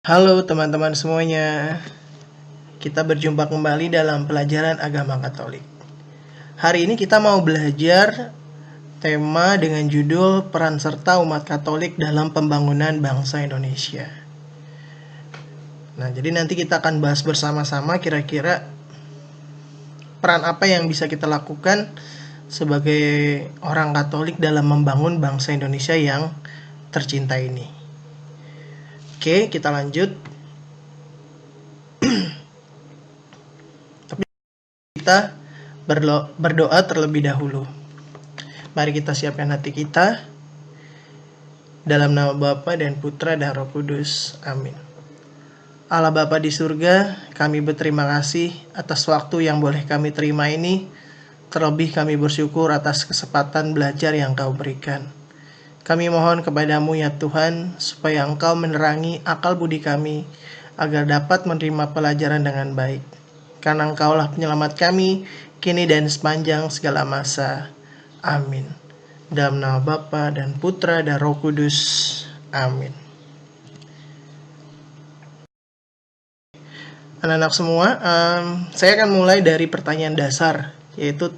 Halo teman-teman semuanya, kita berjumpa kembali dalam pelajaran agama Katolik. Hari ini kita mau belajar tema dengan judul peran serta umat Katolik dalam pembangunan bangsa Indonesia. Nah, jadi nanti kita akan bahas bersama-sama kira-kira peran apa yang bisa kita lakukan sebagai orang Katolik dalam membangun bangsa Indonesia yang tercinta ini. Oke, kita lanjut. Kita berdoa terlebih dahulu. Mari kita siapkan hati kita. Dalam nama Bapa dan Putra dan Roh Kudus. Amin. Allah Bapa di surga, kami berterima kasih atas waktu yang boleh kami terima ini. Terlebih kami bersyukur atas kesempatan belajar yang Kau berikan. Kami mohon kepadamu ya Tuhan, supaya Engkau menerangi akal budi kami, agar dapat menerima pelajaran dengan baik. Karena Engkaulah penyelamat kami, kini dan sepanjang segala masa. Amin. Dalam nama Bapa dan Putra dan Roh Kudus. Amin. Anak-anak semua, saya akan mulai dari pertanyaan dasar, yaitu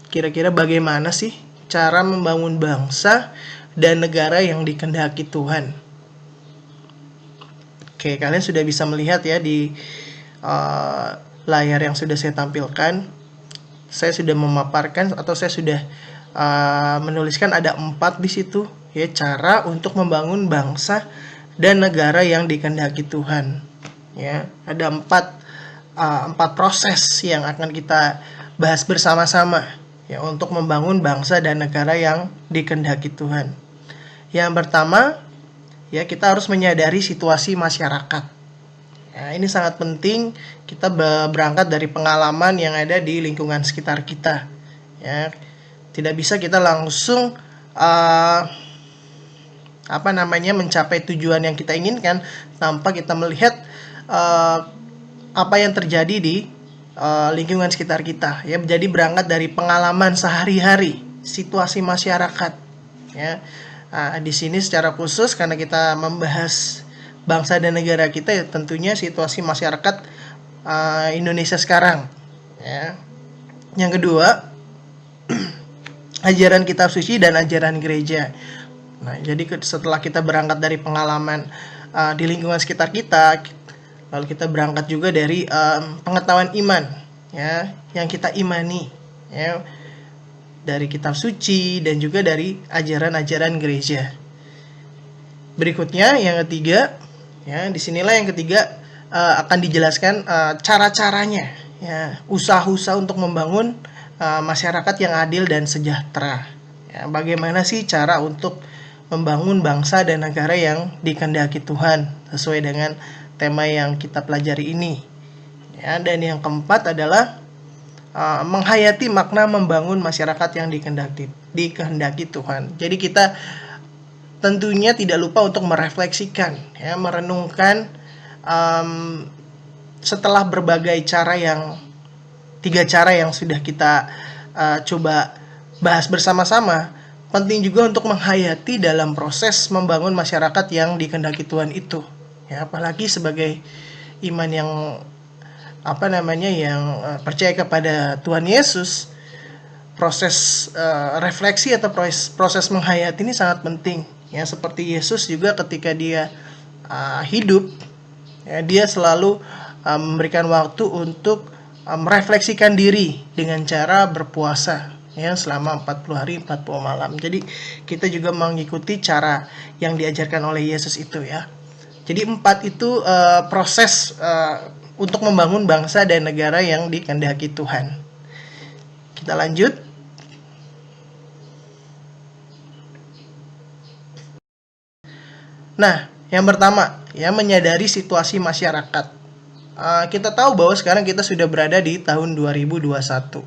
kira-kira bagaimana sih cara membangun bangsa dan negara yang dikehendaki Tuhan. Oke, kalian sudah bisa melihat ya di layar yang sudah saya tampilkan. Saya sudah memaparkan atau saya sudah menuliskan ada 4 di situ ya, cara untuk membangun bangsa dan negara yang dikehendaki Tuhan. Ya, ada 4 proses yang akan kita bahas bersama-sama ya untuk membangun bangsa dan negara yang dikehendaki Tuhan. Yang pertama, ya kita harus menyadari situasi masyarakat. Ya, ini sangat penting, kita berangkat dari pengalaman yang ada di lingkungan sekitar kita. Ya, tidak bisa kita langsung mencapai tujuan yang kita inginkan tanpa kita melihat apa yang terjadi di lingkungan sekitar kita. Ya, jadi berangkat dari pengalaman sehari-hari, situasi masyarakat. Ya, di sini secara khusus karena kita membahas bangsa dan negara kita, ya tentunya situasi masyarakat Indonesia sekarang. Ya. Yang kedua, ajaran kitab suci dan ajaran gereja. Nah, jadi setelah kita berangkat dari pengalaman di lingkungan sekitar kita, lalu kita berangkat juga dari pengetahuan iman, ya, yang kita imani, ya, dari kitab suci dan juga dari ajaran-ajaran gereja. Berikutnya yang ketiga, ya, disinilah yang ketiga akan dijelaskan cara-caranya, ya, usaha-usaha untuk membangun masyarakat yang adil dan sejahtera. Ya, bagaimana sih cara untuk membangun bangsa dan negara yang dikehendaki Tuhan sesuai dengan tema yang kita pelajari ini. Ya, dan yang keempat adalah menghayati makna membangun masyarakat yang dikehendaki Tuhan. Jadi kita tentunya tidak lupa untuk merefleksikan, ya, merenungkan setelah berbagai cara 3 cara yang sudah kita coba bahas bersama-sama. Penting juga untuk menghayati dalam proses membangun masyarakat yang dikehendaki Tuhan itu. Ya, apalagi sebagai iman yang percaya kepada Tuhan Yesus, proses refleksi atau proses menghayati ini sangat penting. Ya, seperti Yesus juga ketika dia hidup, ya, dia selalu memberikan waktu untuk merefleksikan diri dengan cara berpuasa, ya, selama 40 hari 40 malam. Jadi kita juga mengikuti cara yang diajarkan oleh Yesus itu, ya. Jadi 4 itu proses untuk membangun bangsa dan negara yang dikehendaki Tuhan. Kita lanjut. Nah, yang pertama, ya, menyadari situasi masyarakat. Kita tahu bahwa sekarang kita sudah berada di tahun 2021.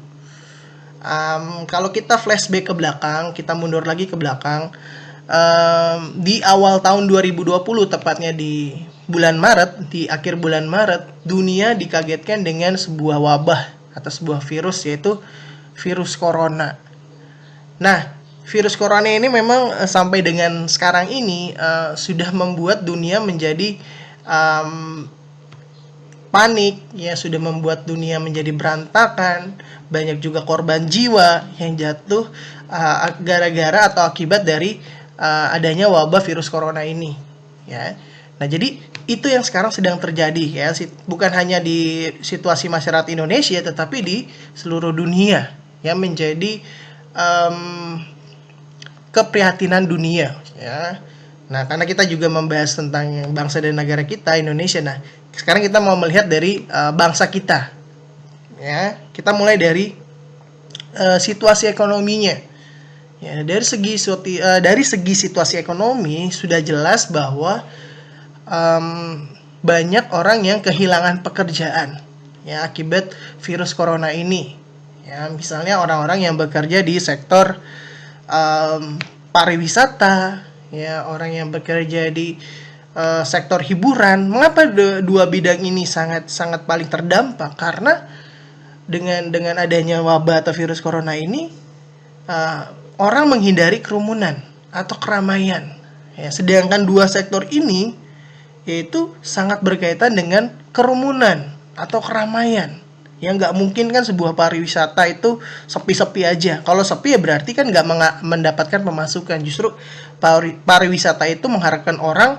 Kalau kita flashback ke belakang, kita mundur lagi ke belakang, di awal tahun 2020, tepatnya di bulan Maret, di akhir bulan Maret, dunia dikagetkan dengan sebuah wabah atau sebuah virus, yaitu virus corona. Nah, virus corona ini memang sampai dengan sekarang ini sudah membuat dunia menjadi um, panik, ya sudah membuat dunia menjadi berantakan. Banyak juga korban jiwa yang jatuh gara-gara atau akibat dari adanya wabah virus corona ini, ya. Nah, jadi itu yang sekarang sedang terjadi, ya, bukan hanya di situasi masyarakat Indonesia, tetapi di seluruh dunia, ya, menjadi keprihatinan dunia, ya. Nah, karena kita juga membahas tentang bangsa dan negara kita, Indonesia. Nah, sekarang kita mau melihat dari bangsa kita, ya. Kita mulai dari situasi ekonominya. Ya, dari segi situasi ekonomi sudah jelas bahwa banyak orang yang kehilangan pekerjaan, ya, akibat virus corona ini. Ya, misalnya orang-orang yang bekerja di sektor pariwisata, ya, orang yang bekerja di sektor hiburan. Mengapa dua bidang ini sangat paling terdampak? Karena dengan adanya wabah atau virus corona ini, orang menghindari kerumunan atau keramaian. Ya, sedangkan dua sektor ini yaitu sangat berkaitan dengan kerumunan atau keramaian. Yang nggak mungkin kan sebuah pariwisata itu sepi-sepi aja. Kalau sepi ya berarti kan nggak mendapatkan pemasukan. Justru pariwisata itu mengharapkan orang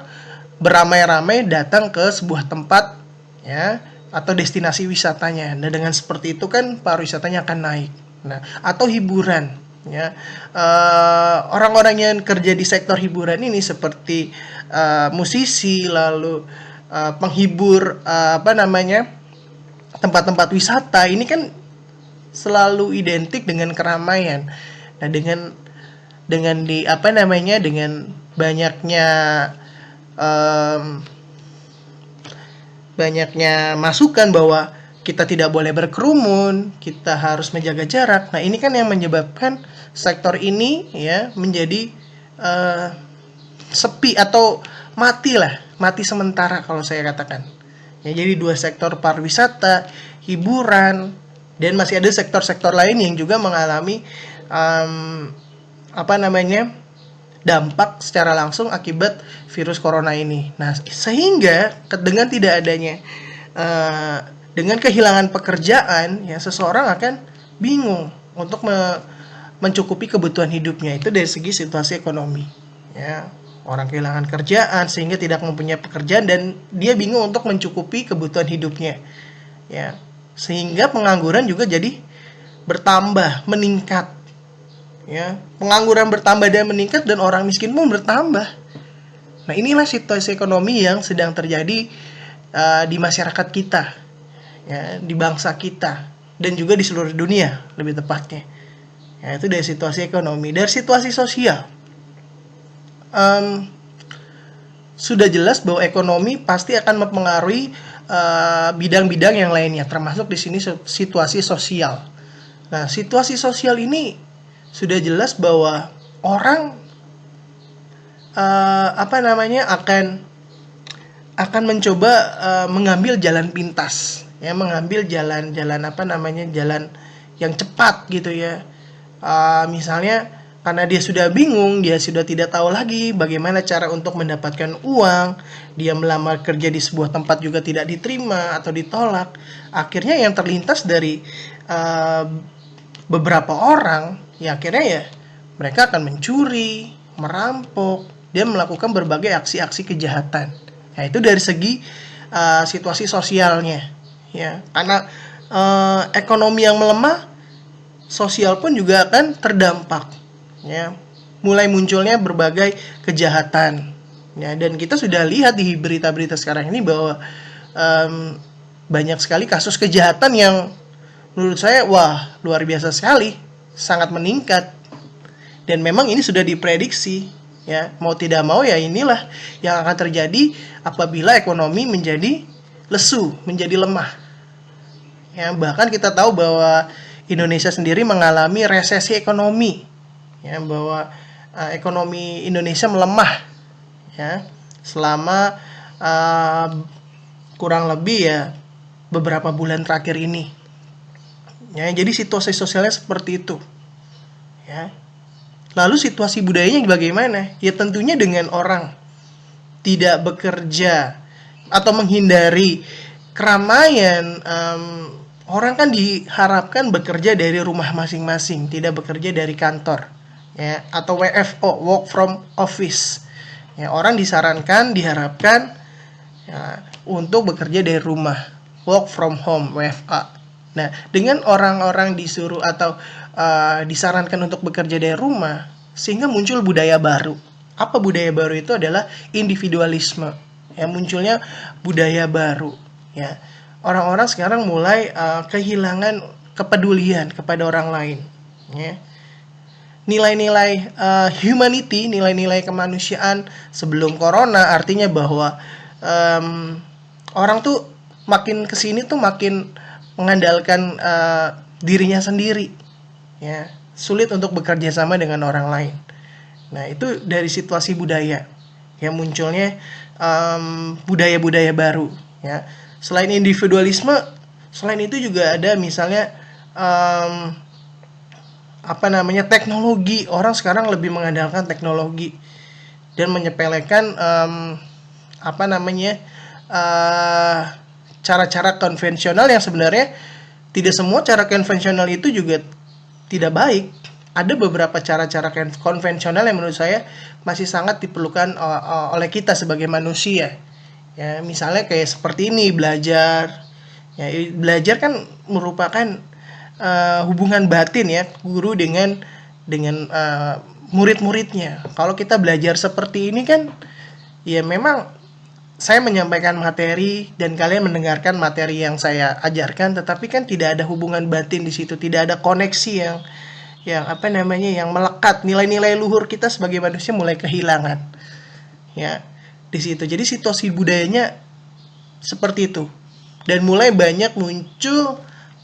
beramai-ramai datang ke sebuah tempat, ya, atau destinasi wisatanya. Nah, dengan seperti itu kan pariwisatanya akan naik. Nah, atau hiburan, ya, orang-orang yang kerja di sektor hiburan ini seperti musisi, lalu penghibur, tempat-tempat wisata ini kan selalu identik dengan keramaian. Nah, dengan banyaknya masukan bahwa kita tidak boleh berkerumun, kita harus menjaga jarak. Nah, ini kan yang menyebabkan sektor ini, ya, menjadi sepi atau mati sementara kalau saya katakan. Ya, jadi dua sektor pariwisata, hiburan, dan masih ada sektor-sektor lain yang juga mengalami dampak secara langsung akibat virus corona ini. Nah, sehingga dengan tidak adanya dengan kehilangan pekerjaan, ya, seseorang akan bingung untuk mencukupi kebutuhan hidupnya. Itu dari segi situasi ekonomi, ya. Orang kehilangan kerjaan sehingga tidak mempunyai pekerjaan dan dia bingung untuk mencukupi kebutuhan hidupnya, ya. Sehingga pengangguran juga jadi bertambah, meningkat, ya. Pengangguran bertambah dan meningkat dan orang miskin pun bertambah. Nah, inilah situasi ekonomi yang sedang terjadi di masyarakat kita, ya, di bangsa kita, dan juga di seluruh dunia lebih tepatnya. Ya, itu dari situasi ekonomi. Dari situasi sosial, sudah jelas bahwa ekonomi pasti akan mempengaruhi bidang-bidang yang lainnya, termasuk di sini situasi sosial. Nah, situasi sosial ini sudah jelas bahwa orang akan mencoba mengambil jalan pintas, ya, mengambil jalan yang cepat gitu, ya. Misalnya karena dia sudah bingung, dia sudah tidak tahu lagi bagaimana cara untuk mendapatkan uang, dia melamar kerja di sebuah tempat juga tidak diterima atau ditolak. Akhirnya yang terlintas dari beberapa orang, ya, akhirnya ya mereka akan mencuri, merampok, dan melakukan berbagai aksi-aksi kejahatan. Nah, itu dari segi situasi sosialnya, ya. Karena ekonomi yang melemah, sosial pun juga akan terdampak, ya. Mulai munculnya berbagai kejahatan, ya, dan kita sudah lihat di berita-berita sekarang ini bahwa banyak sekali kasus kejahatan yang menurut saya luar biasa sekali, sangat meningkat. Dan memang ini sudah diprediksi, ya, mau tidak mau ya inilah yang akan terjadi apabila ekonomi menjadi lesu, menjadi lemah. Ya, bahkan kita tahu bahwa Indonesia sendiri mengalami resesi ekonomi, ya, bahwa ekonomi Indonesia melemah, ya, selama kurang lebih ya beberapa bulan terakhir ini. Ya, jadi situasi sosialnya seperti itu, ya. Lalu situasi budayanya bagaimana? Ya, tentunya dengan orang tidak bekerja, atau menghindari keramaian, orang kan diharapkan bekerja dari rumah masing-masing, tidak bekerja dari kantor, ya, atau WFO, work from office. Ya, orang diharapkan ya, untuk bekerja dari rumah, work from home, WFA. Nah, dengan orang-orang disuruh atau disarankan untuk bekerja dari rumah, sehingga muncul budaya baru. Apa budaya baru itu? Adalah individualisme. Ya, munculnya budaya baru. Ya, orang-orang sekarang mulai kehilangan kepedulian kepada orang lain. Ya. Nilai-nilai humanity, nilai-nilai kemanusiaan sebelum corona, artinya bahwa orang tuh makin kesini tuh makin mengandalkan dirinya sendiri, ya, sulit untuk bekerja sama dengan orang lain. Nah, itu dari situasi budaya, ya, munculnya budaya-budaya baru, ya. Selain individualisme, selain itu juga ada misalnya teknologi. Orang sekarang lebih mengandalkan teknologi dan menyepelekan cara-cara konvensional yang sebenarnya tidak semua cara konvensional itu juga tidak baik. Ada beberapa cara-cara konvensional yang menurut saya masih sangat diperlukan oleh kita sebagai manusia. Ya, misalnya kayak seperti ini, belajar. Ya, belajar kan merupakan hubungan batin, ya, guru dengan murid-muridnya. Kalau kita belajar seperti ini kan, ya memang saya menyampaikan materi dan kalian mendengarkan materi yang saya ajarkan, tetapi kan tidak ada hubungan batin di situ, tidak ada koneksi yang melekat. Nilai-nilai luhur kita sebagai manusia mulai kehilangan, ya, di situ. Jadi situasi budayanya seperti itu, dan mulai banyak muncul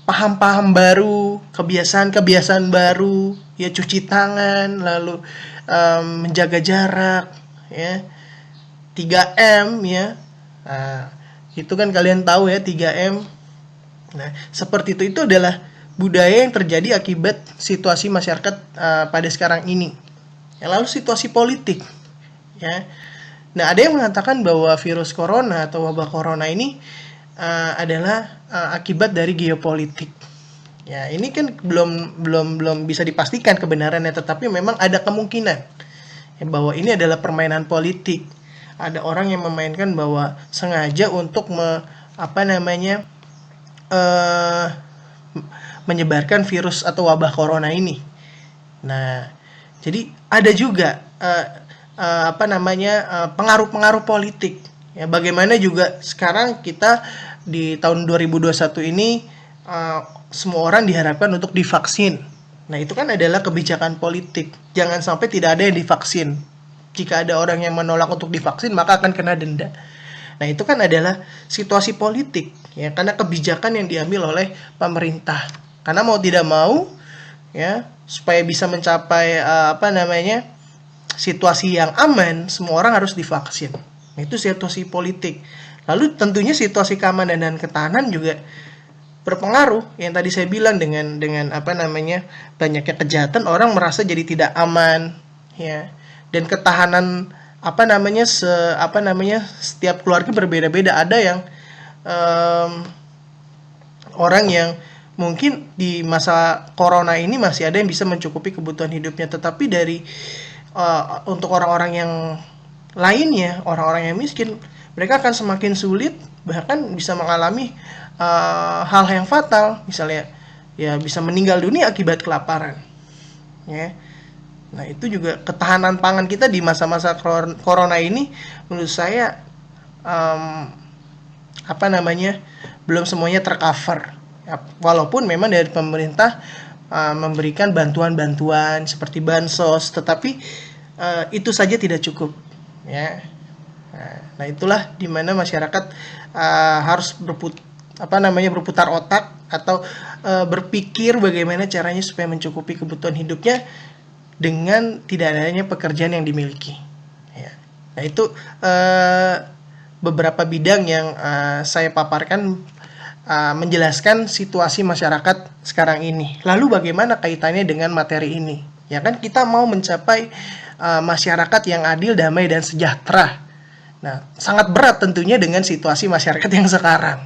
paham-paham baru, kebiasaan-kebiasaan baru, ya, cuci tangan, lalu menjaga jarak, ya, 3M, ya. Nah, itu kan kalian tahu, ya, 3M. Nah, seperti itu adalah budaya yang terjadi akibat situasi masyarakat pada sekarang ini. Ya, lalu situasi politik, ya. Nah, ada yang mengatakan bahwa virus corona atau wabah corona ini adalah akibat dari geopolitik. Ya, ini kan belum bisa dipastikan kebenarannya, tetapi memang ada kemungkinan, ya, bahwa ini adalah permainan politik. Ada orang yang memainkan bahwa sengaja untuk menyebarkan virus atau wabah corona ini. Nah, jadi ada juga pengaruh-pengaruh politik. Ya, bagaimana juga sekarang kita di tahun 2021 ini semua orang diharapkan untuk divaksin. Nah, itu kan adalah kebijakan politik. Jangan sampai tidak ada yang divaksin. Jika ada orang yang menolak untuk divaksin, maka akan kena denda. Nah, itu kan adalah situasi politik, ya, karena kebijakan yang diambil oleh pemerintah. Karena mau tidak mau, ya, supaya bisa mencapai situasi yang aman, semua orang harus divaksin. Nah, itu situasi politik. Lalu tentunya situasi keamanan dan ketahanan juga berpengaruh. Yang tadi saya bilang dengan banyaknya kejahatan, orang merasa jadi tidak aman, ya. Dan ketahanan setiap keluarga berbeda-beda. Ada yang orang yang mungkin di masa corona ini masih ada yang bisa mencukupi kebutuhan hidupnya, tetapi untuk orang-orang yang lainnya, orang-orang yang miskin, mereka akan semakin sulit, bahkan bisa mengalami hal yang fatal, misalnya, ya, bisa meninggal dunia akibat kelaparan, ya. Nah, itu juga ketahanan pangan kita di masa-masa corona ini menurut saya belum semuanya tercover, ya, walaupun memang dari pemerintah memberikan bantuan-bantuan seperti bansos, tetapi itu saja tidak cukup, ya. Nah, itulah dimana masyarakat harus berputar otak atau berpikir bagaimana caranya supaya mencukupi kebutuhan hidupnya dengan tidak adanya pekerjaan yang dimiliki, ya. Nah, itu beberapa bidang yang saya paparkan menjelaskan situasi masyarakat sekarang ini. Lalu bagaimana kaitannya dengan materi ini? Ya kan, kita mau mencapai masyarakat yang adil, damai, dan sejahtera. Nah, sangat berat tentunya dengan situasi masyarakat yang sekarang.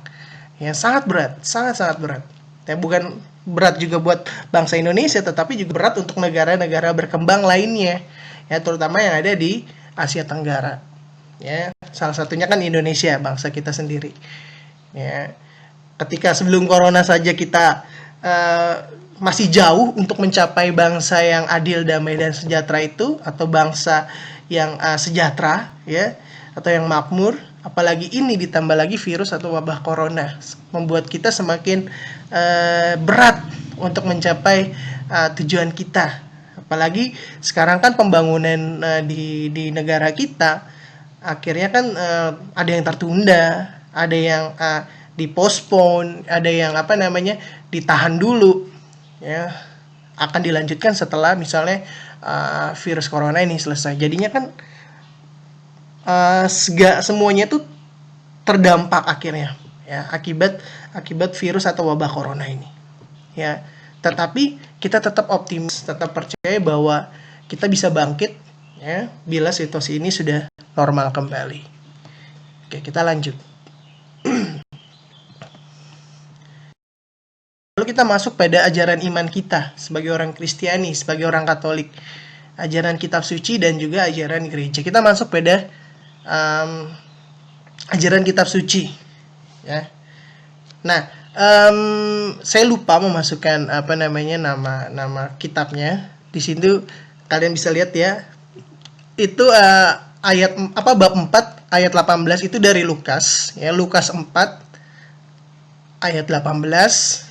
Ya, sangat berat, sangat-sangat berat. Ya, bukan berat juga buat bangsa Indonesia, tetapi juga berat untuk negara-negara berkembang lainnya. Ya, terutama yang ada di Asia Tenggara. Ya, salah satunya kan Indonesia, bangsa kita sendiri. Ya, ketika sebelum corona saja kita masih jauh untuk mencapai bangsa yang adil, damai dan sejahtera itu, atau bangsa yang sejahtera, ya, atau yang makmur. Apalagi ini ditambah lagi virus atau wabah corona, membuat kita semakin berat untuk mencapai tujuan kita. Apalagi sekarang kan pembangunan di negara kita akhirnya kan ada yang tertunda, ada yang dipospon, ada yang ditahan dulu, ya, akan dilanjutkan setelah misalnya virus corona ini selesai. Jadinya kan semuanya tuh terdampak akhirnya, ya, akibat virus atau wabah corona ini, ya. Tetapi kita tetap optimis, tetap percaya bahwa kita bisa bangkit, ya, bila situasi ini sudah normal kembali. Oke, kita lanjut. Lalu kita masuk pada ajaran iman kita sebagai orang Kristiani, sebagai orang Katolik, ajaran kitab suci dan juga ajaran gereja. Kita masuk pada ajaran kitab suci, ya. Nah, saya lupa memasukkan nama kitabnya. Di situ kalian bisa lihat, ya. Itu bab 4 ayat 18 itu dari Lukas, ya, Lukas 4 ayat 18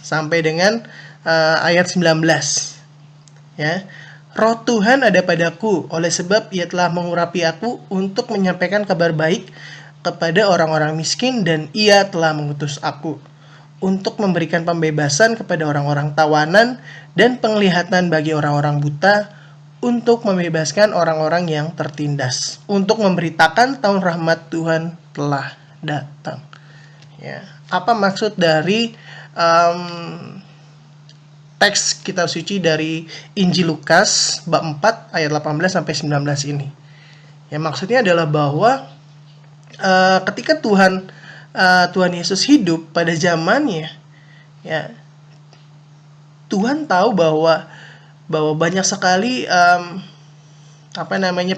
sampai dengan ayat 19. Ya. Roh Tuhan ada padaku, oleh sebab Ia telah mengurapi aku untuk menyampaikan kabar baik kepada orang-orang miskin, dan Ia telah mengutus aku untuk memberikan pembebasan kepada orang-orang tawanan dan penglihatan bagi orang-orang buta, untuk membebaskan orang-orang yang tertindas, untuk memberitakan tahun rahmat Tuhan telah datang. Ya, apa maksud dari teks kitab suci dari Injil Lukas bab 4 ayat 18 sampai 19 ini? Ya, maksudnya adalah bahwa ketika Tuhan Yesus hidup pada zamannya, ya, Tuhan tahu bahwa banyak sekali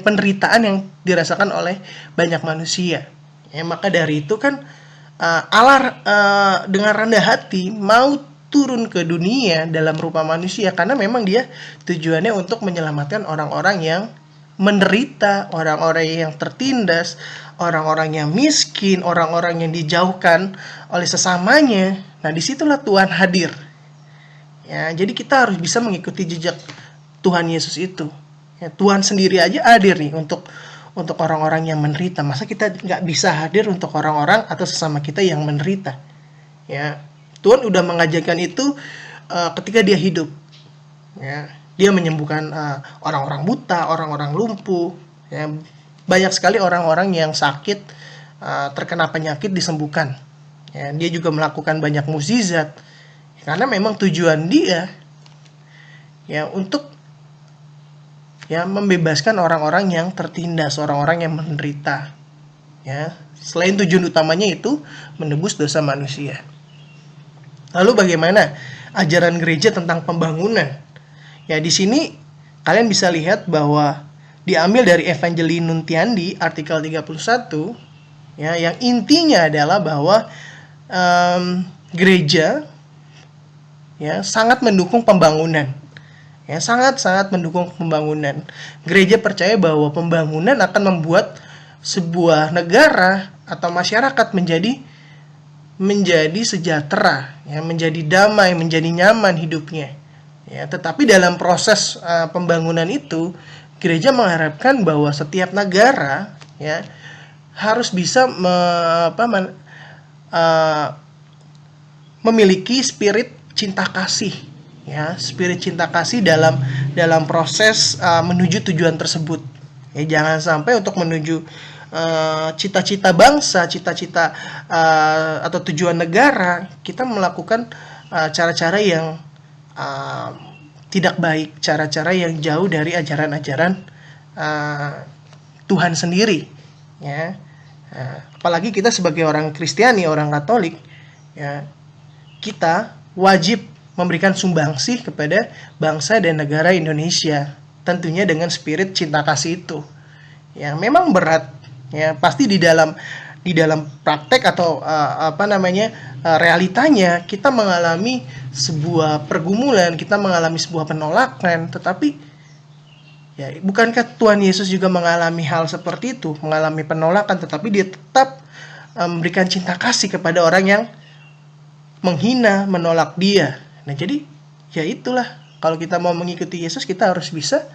penderitaan yang dirasakan oleh banyak manusia. Ya, maka dari itu kan Allah dengan rendah hati mau turun ke dunia dalam rupa manusia, karena memang Dia tujuannya untuk menyelamatkan orang-orang yang menderita, orang-orang yang tertindas, orang-orang yang miskin, orang-orang yang dijauhkan oleh sesamanya. Nah, disitulah Tuhan hadir. Ya, jadi kita harus bisa mengikuti jejak Tuhan Yesus itu. Ya, Tuhan sendiri aja hadir nih untuk orang-orang yang menderita. Masa kita nggak bisa hadir untuk orang-orang atau sesama kita yang menderita? Ya, Tuhan udah mengajarkan itu ketika Dia hidup. Ya, Dia menyembuhkan orang-orang buta, orang-orang lumpuh. Ya, banyak sekali orang-orang yang sakit, terkena penyakit disembuhkan. Ya, Dia juga melakukan banyak mukjizat. Karena memang tujuan Dia, ya, untuk, ya, membebaskan orang-orang yang tertindas, orang-orang yang menderita. Ya, selain tujuan utamanya itu menebus dosa manusia. Lalu bagaimana ajaran gereja tentang pembangunan? Ya, di sini kalian bisa lihat bahwa diambil dari Evangelii Nuntiandi artikel 31, ya, yang intinya adalah bahwa gereja, ya, sangat mendukung pembangunan. Ya, sangat-sangat mendukung pembangunan. Gereja percaya bahwa pembangunan akan membuat sebuah negara atau masyarakat menjadi sejahtera, ya, menjadi damai, menjadi nyaman hidupnya. Ya, tetapi dalam proses pembangunan itu, gereja mengharapkan bahwa setiap negara, ya, harus bisa memiliki spirit cinta kasih, ya, spirit cinta kasih dalam proses menuju tujuan tersebut. Ya, jangan sampai untuk menuju cita-cita bangsa, cita-cita atau tujuan negara, kita melakukan cara-cara yang tidak baik, cara-cara yang jauh dari ajaran-ajaran Tuhan sendiri, ya. Nah, apalagi kita sebagai orang Kristiani, orang Katolik, ya, kita wajib memberikan sumbangsih kepada bangsa dan negara Indonesia, tentunya dengan spirit cinta kasih itu. Ya, memang berat, ya, pasti di dalam praktek atau realitanya kita mengalami sebuah pergumulan, kita mengalami sebuah penolakan, tetapi ya, bukankah Tuhan Yesus juga mengalami hal seperti itu, mengalami penolakan, tetapi dia tetap memberikan cinta kasih kepada orang yang menghina, menolak dia. Nah, jadi ya itulah, kalau kita mau mengikuti Yesus, kita harus bisa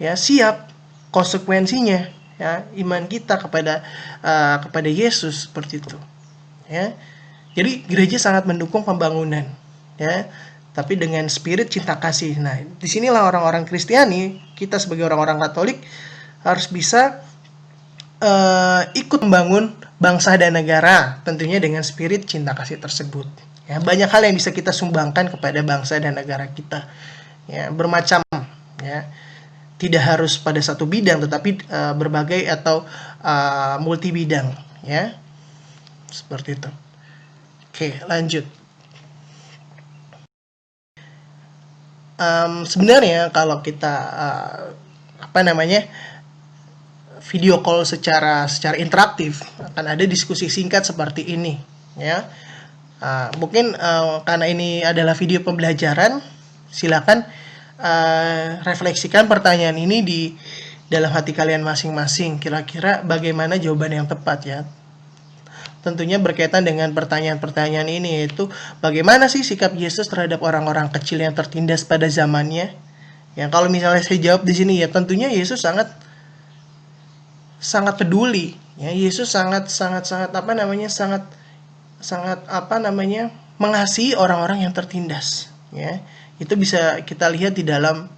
ya siap konsekuensinya, ya, iman kita kepada Yesus seperti itu. Ya. Jadi gereja sangat mendukung pembangunan, ya, tapi dengan spirit cinta kasih. Nah, disinilah orang-orang Kristiani, kita sebagai orang-orang Katolik harus bisa ikut membangun bangsa dan negara, tentunya dengan spirit cinta kasih tersebut. Ya, banyak hal yang bisa kita sumbangkan kepada bangsa dan negara kita. Ya, bermacam, ya. Tidak harus pada satu bidang, tetapi berbagai atau multi bidang, ya. Seperti itu. Oke, lanjut. Sebenarnya kalau kita video call secara interaktif, akan ada diskusi singkat seperti ini, ya. Mungkin karena ini adalah video pembelajaran, silakan refleksikan pertanyaan ini di dalam hati kalian masing-masing. Kira-kira bagaimana jawaban yang tepat, ya. Tentunya berkaitan dengan pertanyaan-pertanyaan ini, yaitu bagaimana sih sikap Yesus terhadap orang-orang kecil yang tertindas pada zamannya. Ya, kalau misalnya saya jawab di sini, ya tentunya Yesus sangat peduli. Ya, Yesus sangat mengasihi orang-orang yang tertindas. Ya, itu bisa kita lihat di dalam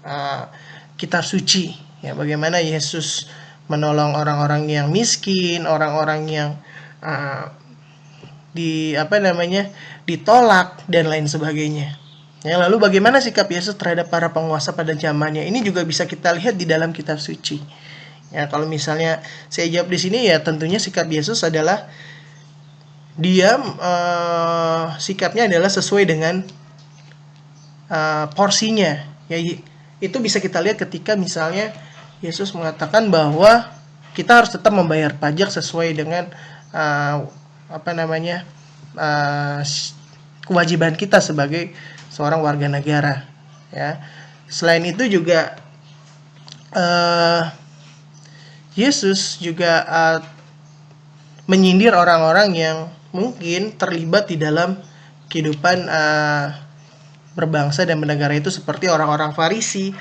kitab suci. Ya, bagaimana Yesus menolong orang-orang yang miskin, orang-orang yang ditolak dan lain sebagainya. Ya, lalu bagaimana sikap Yesus terhadap para penguasa pada zamannya? Ini juga bisa kita lihat di dalam kitab suci. Ya, kalau misalnya saya jawab di sini, ya tentunya sikap Yesus adalah dia sikapnya adalah sesuai dengan porsinya. Ya, itu bisa kita lihat ketika misalnya Yesus mengatakan bahwa kita harus tetap membayar pajak sesuai dengan kewajiban kita sebagai seorang warga negara. Ya, selain itu juga Yesus juga menyindir orang-orang yang mungkin terlibat di dalam kehidupan berbangsa dan bernegara itu, seperti orang-orang Farisi,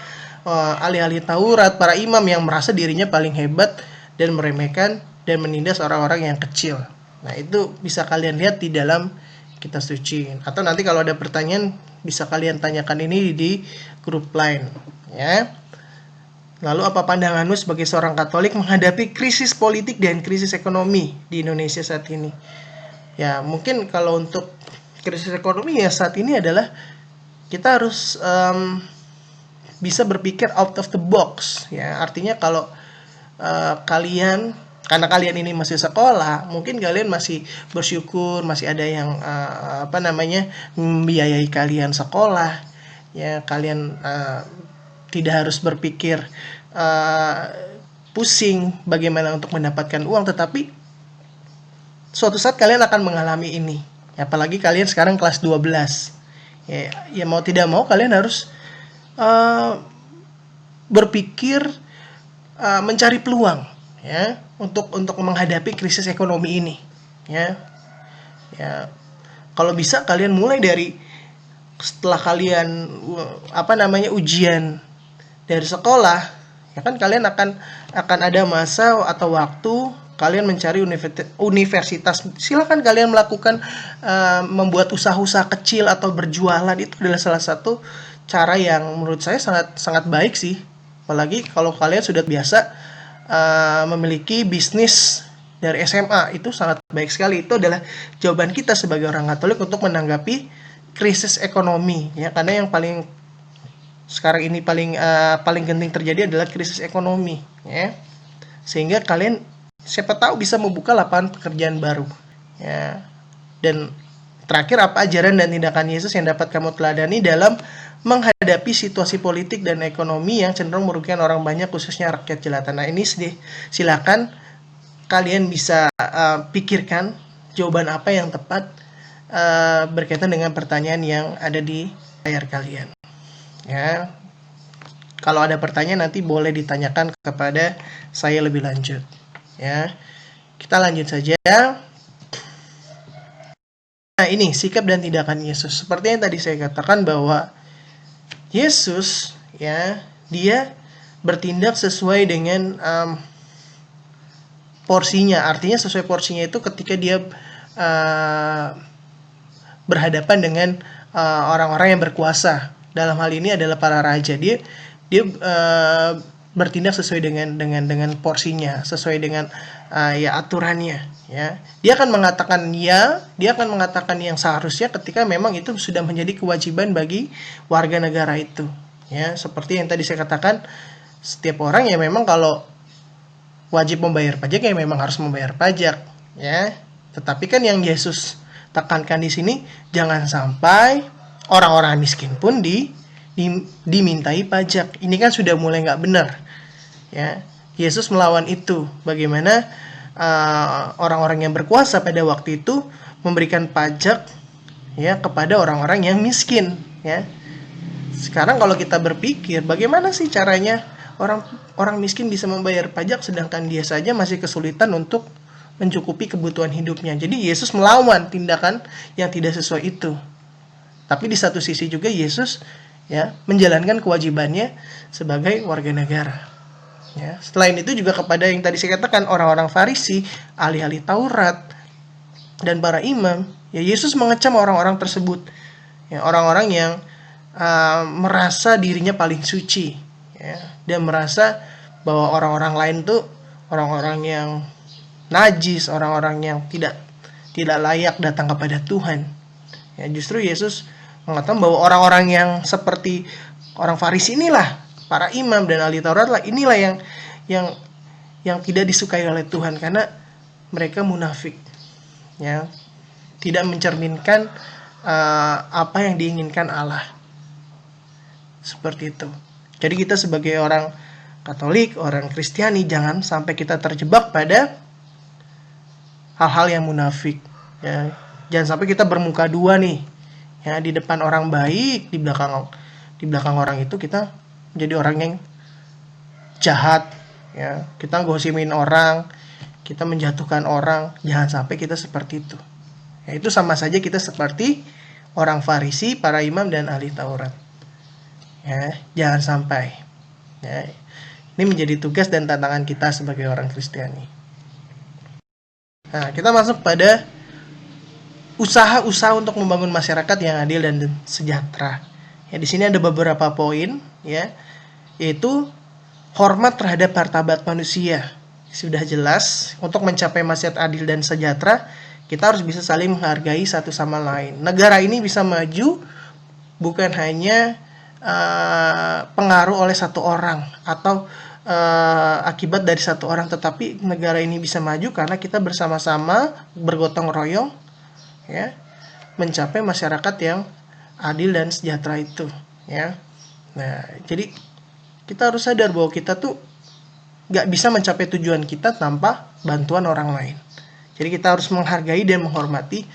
ahli-ahli Taurat, para imam yang merasa dirinya paling hebat dan meremehkan dan menindas orang-orang yang kecil. Nah, itu bisa kalian lihat di dalam kitab suci. Atau nanti kalau ada pertanyaan bisa kalian tanyakan ini di grup line, ya. Lalu apa pandanganmu sebagai seorang Katolik menghadapi krisis politik dan krisis ekonomi di Indonesia saat ini? Ya, mungkin kalau untuk krisis ekonomi ya saat ini adalah kita harus bisa berpikir out of the box, ya. Artinya kalau karena kalian ini masih sekolah, mungkin kalian masih bersyukur masih ada yang membiayai kalian sekolah, ya. Kalian tidak harus berpikir pusing bagaimana untuk mendapatkan uang, tetapi suatu saat kalian akan mengalami ini, apalagi kalian sekarang kelas 12. Ya mau tidak mau kalian harus berpikir mencari peluang, ya, untuk menghadapi krisis ekonomi ini, ya. Kalau bisa kalian mulai dari setelah kalian ujian dari sekolah, ya kan, kalian akan ada masa atau waktu kalian mencari universitas. Silakan kalian melakukan membuat usaha-usaha kecil atau berjualan. Itu adalah salah satu cara yang menurut saya sangat baik sih. Apalagi kalau kalian sudah biasa memiliki bisnis dari SMA, itu sangat baik sekali. Itu adalah jawaban kita sebagai orang Katolik untuk menanggapi krisis ekonomi, ya. Karena yang sekarang ini paling genting terjadi adalah krisis ekonomi, ya. Sehingga kalian siapa tahu bisa membuka lapangan pekerjaan baru. Ya. Dan terakhir, apa ajaran dan tindakan Yesus yang dapat kamu teladani dalam menghadapi situasi politik dan ekonomi yang cenderung merugikan orang banyak, khususnya rakyat jelata. Nah, ini silakan kalian bisa pikirkan jawaban apa yang tepat berkaitan dengan pertanyaan yang ada di layar kalian. Ya, kalau ada pertanyaan nanti boleh ditanyakan kepada saya lebih lanjut. Ya, kita lanjut saja. Nah, ini sikap dan tindakan Yesus. Seperti yang tadi saya katakan bahwa Yesus, ya, dia bertindak sesuai dengan porsinya. Artinya sesuai porsinya itu ketika dia berhadapan dengan orang-orang yang berkuasa. Dalam hal ini adalah para raja. Dia bertindak sesuai dengan porsinya, sesuai dengan ya aturannya. Ya, dia akan mengatakan dia akan mengatakan yang seharusnya ketika memang itu sudah menjadi kewajiban bagi warga negara itu. Ya, seperti yang tadi saya katakan, setiap orang ya memang kalau wajib membayar pajak ya memang harus membayar pajak. Ya, tetapi kan yang Yesus tekankan di sini, jangan sampai orang-orang miskin pun dimintai pajak. Ini kan sudah mulai nggak benar. Ya, Yesus melawan itu. Bagaimana orang-orang yang berkuasa pada waktu itu memberikan pajak ya kepada orang-orang yang miskin. Ya, sekarang kalau kita berpikir, bagaimana sih caranya orang miskin bisa membayar pajak sedangkan dia saja masih kesulitan untuk mencukupi kebutuhan hidupnya. Jadi Yesus melawan tindakan yang tidak sesuai itu. Tapi di satu sisi juga Yesus ya menjalankan kewajibannya sebagai warga negara. Ya, selain itu juga kepada yang tadi saya katakan, orang-orang Farisi, ahli-ahli Taurat, dan para imam, ya Yesus mengecam orang-orang tersebut. Ya, orang-orang yang merasa dirinya paling suci, ya, dan merasa bahwa orang-orang lain tuh orang-orang yang najis, orang-orang yang tidak layak datang kepada Tuhan. Ya, justru Yesus mengatakan bahwa orang-orang yang seperti orang Farisi inilah, para imam dan ahli Taurat lah, inilah yang tidak disukai oleh Tuhan karena mereka munafik, ya, tidak mencerminkan apa yang diinginkan Allah. Seperti itu. Jadi kita sebagai orang Katolik, orang Kristiani, jangan sampai kita terjebak pada hal-hal yang munafik. Ya, jangan sampai kita bermuka dua nih. Ya, di depan orang baik, di belakang orang itu kita menjadi orang yang jahat. Ya, kita gosimin orang, kita menjatuhkan orang. Jangan sampai kita seperti itu. Ya, itu sama saja kita seperti orang Farisi, para imam dan ahli Taurat. Ya, jangan sampai. Ya, ini menjadi tugas dan tantangan kita sebagai orang Kristiani. Nah, kita masuk pada usaha-usaha untuk membangun masyarakat yang adil dan sejahtera. Ya, di sini ada beberapa poin, ya, yaitu hormat terhadap martabat manusia. Sudah jelas, untuk mencapai masyarakat adil dan sejahtera, kita harus bisa saling menghargai satu sama lain. Negara ini bisa maju bukan hanya pengaruh oleh satu orang atau akibat dari satu orang, tetapi negara ini bisa maju karena kita bersama-sama bergotong royong, ya, mencapai masyarakat yang adil dan sejahtera itu, ya. Nah, jadi kita harus sadar bahwa kita tuh gak bisa mencapai tujuan kita tanpa bantuan orang lain. Jadi kita harus menghargai dan menghormati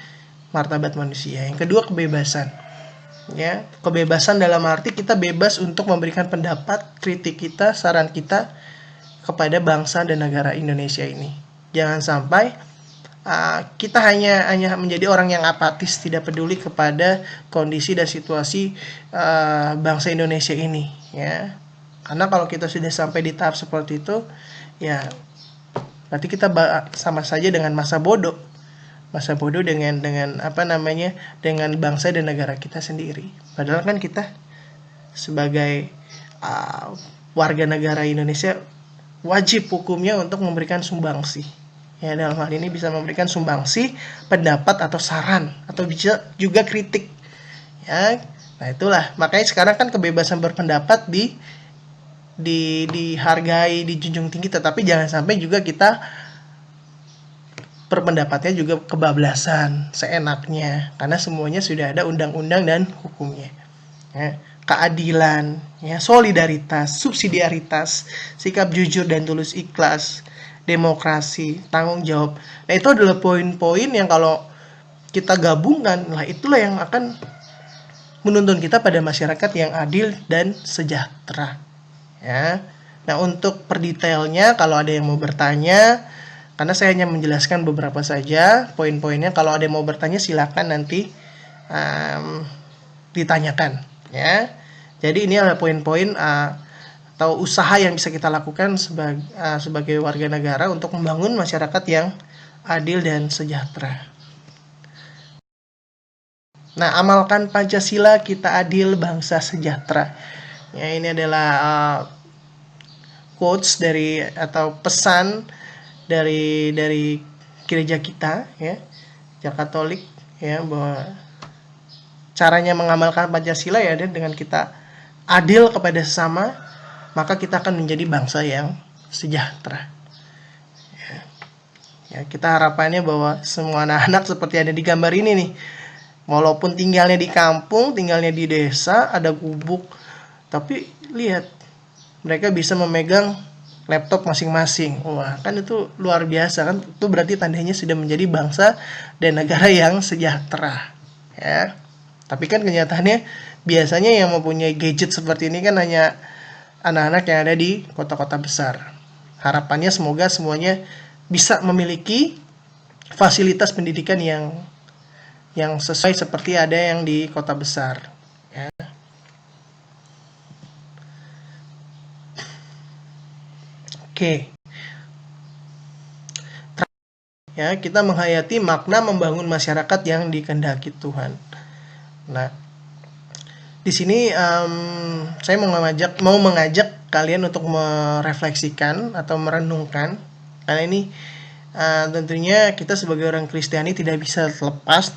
martabat manusia. Yang kedua, kebebasan. Ya, kebebasan dalam arti kita bebas untuk memberikan pendapat, kritik kita, saran kita kepada bangsa dan negara Indonesia ini. Jangan sampai kita hanya menjadi orang yang apatis, tidak peduli kepada kondisi dan situasi bangsa Indonesia ini, ya. Karena kalau kita sudah sampai di tahap seperti itu, ya berarti kita sama saja dengan masa bodoh dengan dengan bangsa dan negara kita sendiri. Padahal kan kita sebagai warga negara Indonesia wajib hukumnya untuk memberikan sumbangsi. Ya, dalam hal ini bisa memberikan sumbangsi, pendapat atau saran, atau bisa juga kritik. Ya, nah itulah makanya sekarang kan kebebasan berpendapat dihargai, dijunjung tinggi, tetapi jangan sampai juga kita berpendapatnya juga kebablasan, seenaknya, karena semuanya sudah ada undang-undang dan hukumnya. Ya, keadilan, ya, solidaritas, subsidiaritas, sikap jujur dan tulus ikhlas, demokrasi, tanggung jawab. Nah, itu adalah poin-poin yang kalau kita gabungkan, lah itulah yang akan menuntun kita pada masyarakat yang adil dan sejahtera. Ya. Nah, untuk per detailnya kalau ada yang mau bertanya, karena saya hanya menjelaskan beberapa saja poin-poinnya. Kalau ada yang mau bertanya silakan nanti ditanyakan, ya. Jadi ini adalah poin-poin atau usaha yang bisa kita lakukan sebagai warga negara untuk membangun masyarakat yang adil dan sejahtera. Nah, amalkan Pancasila, kita adil, bangsa sejahtera. Ya, ini adalah quotes dari atau pesan dari gereja kita, ya, gereja Katolik, ya, bahwa caranya mengamalkan Pancasila ya dengan kita adil kepada sesama, maka kita akan menjadi bangsa yang sejahtera. Ya, kita harapannya bahwa semua anak-anak seperti ada di gambar ini nih, walaupun tinggalnya di kampung, tinggalnya di desa, ada gubuk, tapi lihat mereka bisa memegang laptop masing-masing. Wah, kan itu luar biasa kan? Itu berarti tandanya sudah menjadi bangsa dan negara yang sejahtera. Ya. Tapi kan kenyataannya biasanya yang mempunyai gadget seperti ini kan hanya anak-anak yang ada di kota-kota besar. Harapannya semoga semuanya bisa memiliki fasilitas pendidikan yang sesuai seperti ada yang di kota besar. Ya. Oke. Ya, kita menghayati makna membangun masyarakat yang dikehendaki Tuhan. Nah, di sini saya mau mengajak kalian untuk merefleksikan atau merenungkan, karena ini tentunya kita sebagai orang Kristiani tidak bisa lepas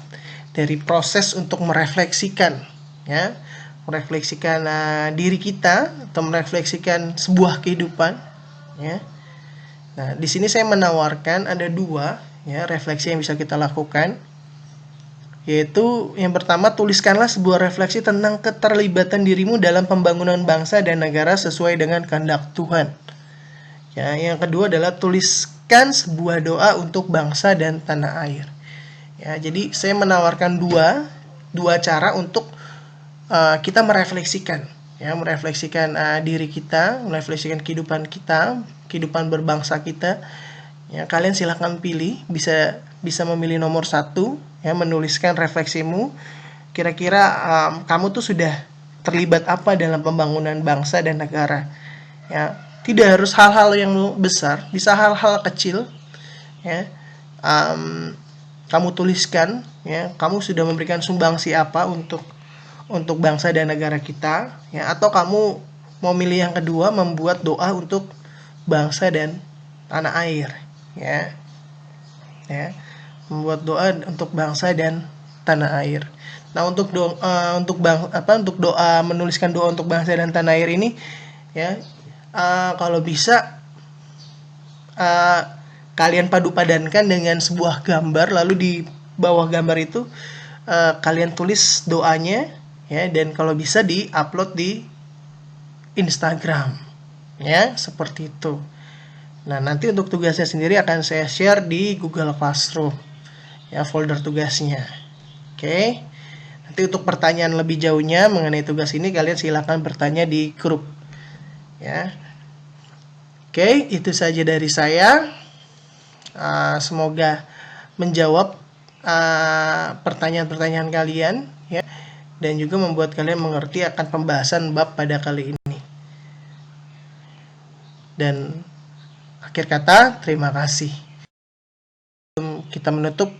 dari proses untuk merefleksikan, ya, merefleksikan diri kita atau merefleksikan sebuah kehidupan, ya. Nah, di sini saya menawarkan ada dua, ya, refleksi yang bisa kita lakukan, yaitu yang pertama, tuliskanlah sebuah refleksi tentang keterlibatan dirimu dalam pembangunan bangsa dan negara sesuai dengan kehendak Tuhan. Ya, yang kedua adalah tuliskan sebuah doa untuk bangsa dan tanah air. Ya, jadi saya menawarkan dua cara untuk kita merefleksikan, ya, merefleksikan diri kita, merefleksikan kehidupan kita, kehidupan berbangsa kita. Ya, kalian silahkan pilih, bisa memilih nomor 1, ya, menuliskan refleksimu. Kira-kira kamu tuh sudah terlibat apa dalam pembangunan bangsa dan negara. Ya, tidak harus hal-hal yang besar, bisa hal-hal kecil, ya. Kamu tuliskan, ya, kamu sudah memberikan sumbangsi apa untuk bangsa dan negara kita, ya, atau kamu mau milih yang kedua, membuat doa untuk bangsa dan tanah air, ya, membuat doa untuk bangsa dan tanah air. Nah, untuk doa menuliskan doa untuk bangsa dan tanah air ini, ya, kalau bisa kalian padu-padankan dengan sebuah gambar, lalu di bawah gambar itu kalian tulis doanya, ya, dan kalau bisa di-upload di Instagram, ya, seperti itu. Nah, nanti untuk tugasnya sendiri akan saya share di Google Classroom, ya, folder tugasnya. Oke. Nanti untuk pertanyaan lebih jauhnya mengenai tugas ini kalian silakan bertanya di grup, ya. Oke, itu saja dari saya. Semoga menjawab pertanyaan-pertanyaan kalian, ya, dan juga membuat kalian mengerti akan pembahasan bab pada kali ini. Dan akhir kata, terima kasih. Kita menutup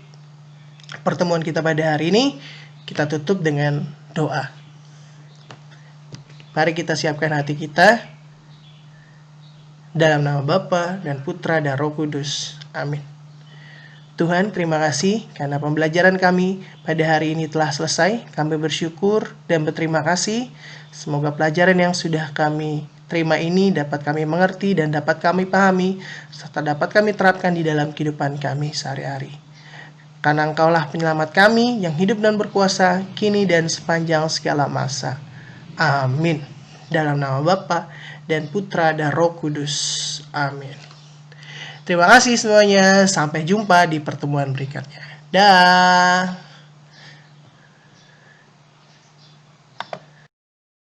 pertemuan kita pada hari ini, kita tutup dengan doa. Mari kita siapkan hati kita. Dalam nama Bapa dan Putra dan Roh Kudus. Amin. Tuhan, terima kasih karena pembelajaran kami pada hari ini telah selesai. Kami bersyukur dan berterima kasih. Semoga pelajaran yang sudah kami terima ini dapat kami mengerti dan dapat kami pahami, serta dapat kami terapkan di dalam kehidupan kami sehari-hari. Karena Engkaulah penyelamat kami yang hidup dan berkuasa, kini dan sepanjang segala masa. Amin. Dalam nama Bapa dan Putra dan Roh Kudus. Amin. Terima kasih semuanya. Sampai jumpa di pertemuan berikutnya. Dah.